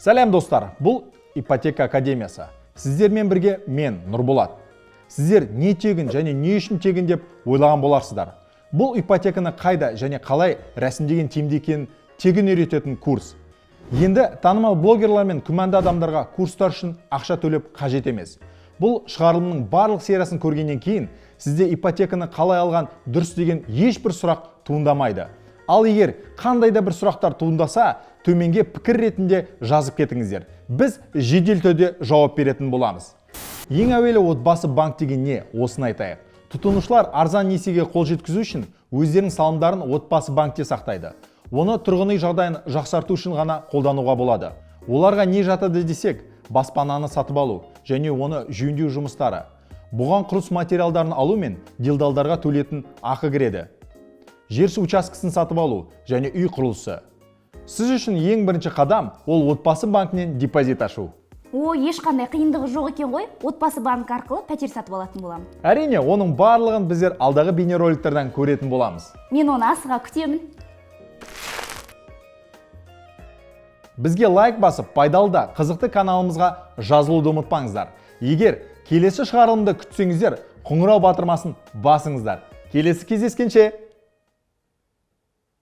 Сәлем достар, бұл ипотека академиясы. Сіздермен бірге мен, Нұрболат. Сіздер не тегін және не үшін тегін деп ойлаған боларсыздар. Бұл ипотеканы қайда және қалай рәсімдеген тиімді екенін тегін үйрететін курс. Енді танымал блогерлар мен күмәнді адамдарға курстар үшін ақша төлеп қажет емес. Бұл шығарылымның барлық сериясын көргеннен кейін сізде ипотеканы қалай алған дұрыс деген ешбір сұрақ туындамайды. Ал егер қандай да бір сұрақтар туындаса, төменге пікір ретінде жазып кетіңіздер. Біз жедел түрде жауап беретін боламыз. Ең әуелі отбасы банк деген не? Осыны айтайық. Тұтынушылар арзан несиеге қол жеткізу үшін өздерінің салымдарын отбасы банкте сақтайды. Оны тұрғын үй жағдайын жақсарту үшін ғана қолдануға болады. Оларға не жатады десек, баспананы сатып алу және оны жөндеу жұмыстары. Бұған құрылыс материалдарын алу мен делдалдарға төлетін ақы кіреді. Жер учаскесін сатып алу және үй құрылысы. Сіз үшін ең бірінші қадам ол отбасы банкінен депозит ашу. Ешқандай қиындығы жоқ екен ғой, отбасы банк арқылы пәтер сатып алатын боламын. Әрине, оның барлығын біздер алдағы бейнероликтерден көретін боламыз. Мен оны асыға күтемін. Бізге лайк басып, пайдалы да қызықты каналымызға жазылуды ұмытпаңыздар. Егер келесі шығарылымды күтсеңіздер, қоңырау батырмасын басыңыздар. Келесі кездескенше